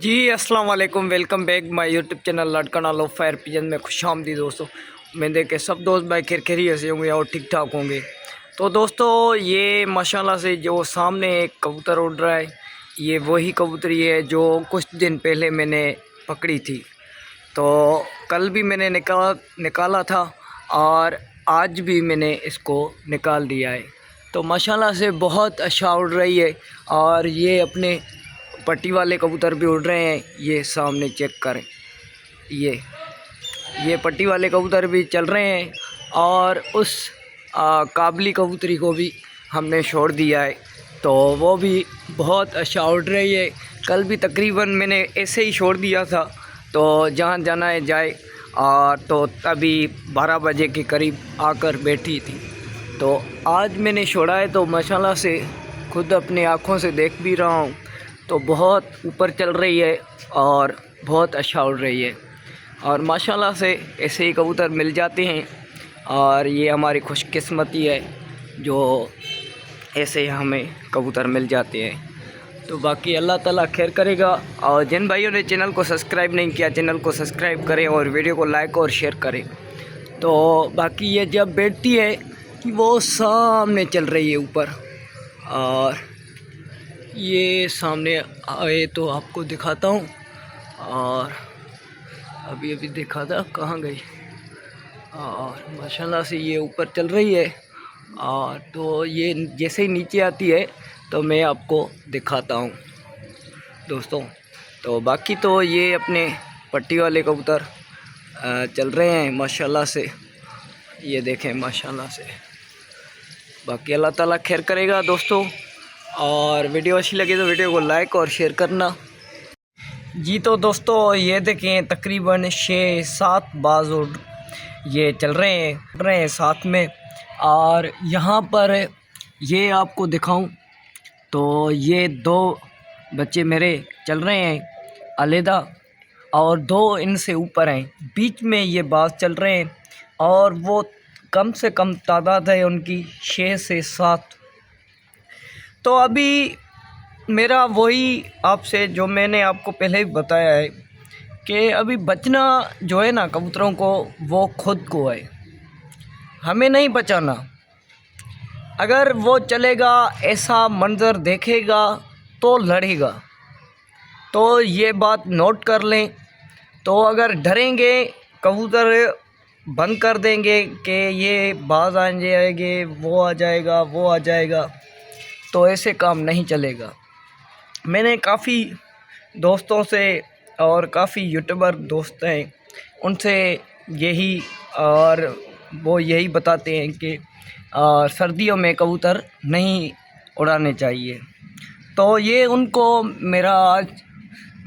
जी अस्सलाम वालेकुम, welcome back my YouTube channel लड़का नालो फायर पिजन में खुश आमदी दोस्तों। मैं देखे सब दोस्त भाई खैरियत से होंगे और ठीक ठाक होंगे। तो दोस्तों ये माशाल्लाह से जो सामने एक कबूतर उड़ रहा है, ये वही कबूतरी है जो कुछ दिन पहले मैंने पकड़ी थी। तो कल भी मैंने निकाला था और आज भी मैंने इसको निकाल दिया है। तो माशाल्लाह से बहुत अच्छा उड़ रही है और ये अपने पट्टी वाले कबूतर भी उड़ रहे हैं। ये सामने चेक करें, ये पट्टी वाले कबूतर भी चल रहे हैं और उस काबली कबूतरी को भी हमने छोड़ दिया है, तो वो भी बहुत अच्छा उड़ रही है। कल भी तकरीबन मैंने ऐसे ही छोड़ दिया था, तो जहाँ जाना है जाए। और तो तभी 12 बजे के करीब आकर बैठी थी, तो आज मैंने छोड़ा है। तो माशाल्लाह से खुद अपनी आँखों से देख भी रहा हूँ, तो बहुत ऊपर चल रही है और बहुत अच्छा उड़ रही है। और माशाल्लाह से ऐसे ही कबूतर मिल जाते हैं और ये हमारी खुशकिस्मती है जो ऐसे हमें कबूतर मिल जाते हैं। तो बाकी अल्लाह ताला खैर करेगा। और जिन भाइयों ने चैनल को सब्सक्राइब नहीं किया, चैनल को सब्सक्राइब करें और वीडियो को लाइक और शेयर करें। तो बाकी ये जब बैठती है कि वो सामने चल रही है ऊपर, और ये सामने आए तो आपको दिखाता हूँ। और अभी देखा था कहाँ गई, और माशाल्लाह से ये ऊपर चल रही है। और तो ये जैसे ही नीचे आती है तो मैं आपको दिखाता हूँ दोस्तों। तो बाकी तो ये अपने पट्टी वाले कबूतर चल रहे हैं माशाल्लाह से, ये देखें माशाल्लाह से। बाकी अल्लाह ताला खैर करेगा दोस्तों। और वीडियो अच्छी लगे तो वीडियो को लाइक और शेयर करना जी। तो दोस्तों ये देखें तकरीबन 6-7 बाज ये चल रहे हैं साथ में। और यहाँ पर ये आपको दिखाऊं तो ये 2 बच्चे मेरे चल रहे हैं अलहदा, और 2 इनसे ऊपर हैं, बीच में ये बाज चल रहे हैं। और वो कम से कम तादाद है उनकी 6 से 7। तो अभी मेरा वही आपसे जो मैंने आपको पहले ही बताया है कि अभी बचना जो है ना कबूतरों को, वो खुद को है, हमें नहीं बचाना। अगर वो चलेगा, ऐसा मंज़र देखेगा तो लड़ेगा। तो ये बात नोट कर लें। तो अगर डरेंगे, कबूतर बंद कर देंगे कि ये बाज आ जाएंगे, वो आ जाएगा, वो आ जाएगा, तो ऐसे काम नहीं चलेगा। मैंने काफ़ी दोस्तों से और काफ़ी यूट्यूबर दोस्त हैं, उनसे यही, और वो यही बताते हैं कि सर्दियों में कबूतर नहीं उड़ाने चाहिए। तो ये उनको मेरा आज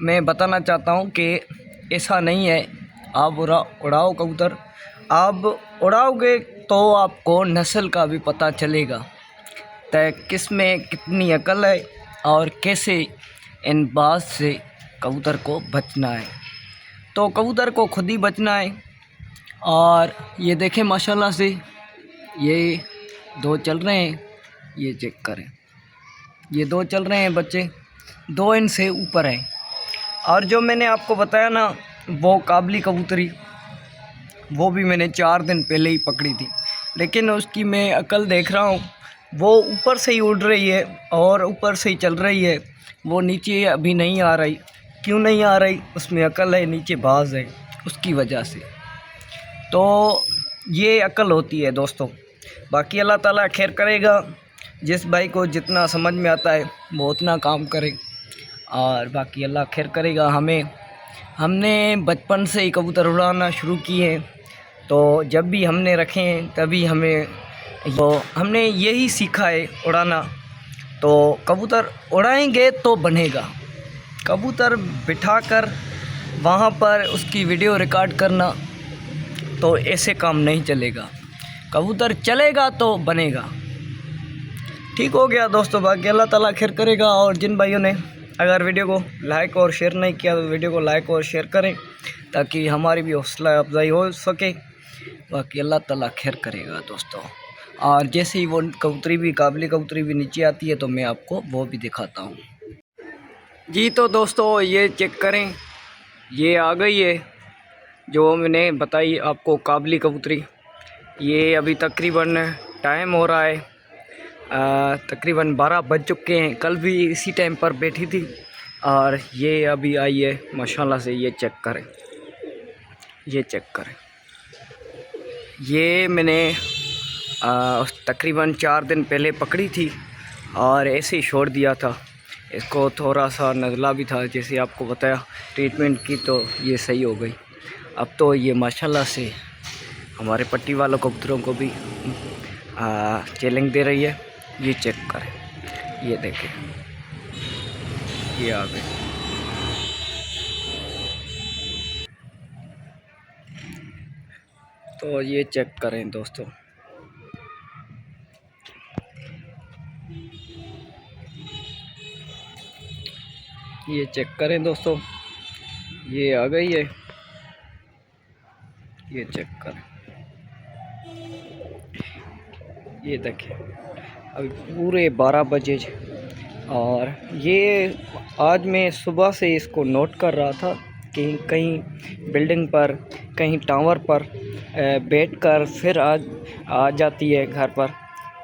मैं बताना चाहता हूँ कि ऐसा नहीं है। आप उड़ाओ कबूतर, आप उड़ाओगे तो आपको नस्ल का भी पता चलेगा, तो किस में कितनी अकल है और कैसे इन बाज से कबूतर को बचना है। तो कबूतर को खुद ही बचना है। और ये देखें माशाल्लाह से ये 2 चल रहे हैं, ये चेक करें, ये 2 चल रहे हैं बच्चे, 2 इनसे ऊपर हैं। और जो मैंने आपको बताया ना वो काबली कबूतरी, वो भी मैंने 4 दिन पहले ही पकड़ी थी, लेकिन उसकी मैं अकल देख रहा हूँ, वो ऊपर से ही उड़ रही है और ऊपर से ही चल रही है, वो नीचे अभी नहीं आ रही। क्यों नहीं आ रही? उसमें अकल है, नीचे बाज है, उसकी वजह से। तो ये अकल होती है दोस्तों। बाकी अल्लाह ताला खैर करेगा, जिस भाई को जितना समझ में आता है वो उतना काम करे। और बाकी अल्लाह खैर करेगा। हमने बचपन से ही कबूतर उड़ाना शुरू किए, तो जब भी हमने रखे हैं तभी हमने यही सीखा है उड़ाना। तो कबूतर उड़ाएंगे तो बनेगा। कबूतर बिठाकर वहाँ पर उसकी वीडियो रिकॉर्ड करना, तो ऐसे काम नहीं चलेगा। कबूतर चलेगा तो बनेगा। ठीक हो गया दोस्तों। बाकी अल्लाह ताला खैर करेगा। और जिन भाइयों ने अगर वीडियो को लाइक और शेयर नहीं किया तो वीडियो को लाइक और शेयर करें, ताकि हमारी भी हौसला अफजाई हो सके। बाकी अल्लाह ताला खैर करेगा दोस्तों। और जैसे ही वो कबूतरी भी, काबली कबूतरी भी नीचे आती है, तो मैं आपको वो भी दिखाता हूँ। जी तो दोस्तों ये चेक करें, ये आ गई है जो मैंने बताई आपको काबली कबूतरी। ये अभी तकरीबन टाइम हो रहा है तकरीबन 12 बज चुके हैं। कल भी इसी टाइम पर बैठी थी और ये अभी आई है माशाल्लाह से। ये चेक करें, ये चेक करें। ये मैंने तकरीबन 4 दिन पहले पकड़ी थी और ऐसे ही छोड़ दिया था। इसको थोड़ा सा नज़ला भी था, जैसे आपको बताया ट्रीटमेंट की, तो ये सही हो गई। अब तो ये माशाल्लाह से हमारे पट्टी वालों कबूतरों को भी चैलेंज दे रही है। ये चेक करें, ये देखें, ये आ गई। तो ये चेक करें दोस्तों, ये चेक करें दोस्तों, ये आ गई है। ये चेक करें, ये देखें अभी पूरे 12 बजे और ये आज मैं सुबह से इसको नोट कर रहा था कि कहीं बिल्डिंग पर, कहीं टावर पर बैठकर फिर आ जाती है घर पर।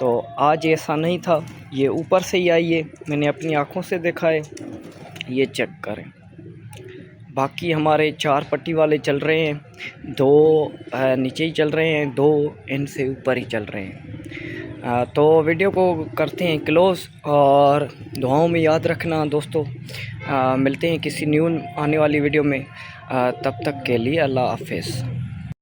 तो आज ऐसा नहीं था, ये ऊपर से ही आई है, मैंने अपनी आँखों से देखा है। ये चेक करें। बाकी हमारे 4 पट्टी वाले चल रहे हैं, 2 नीचे ही चल रहे हैं, 2 इनसे ऊपर ही चल रहे हैं। तो वीडियो को करते हैं क्लोज़ और दुआओं में याद रखना दोस्तों। मिलते हैं किसी न्यू आने वाली वीडियो में। तब तक के लिए अल्लाह हाफ़िज़।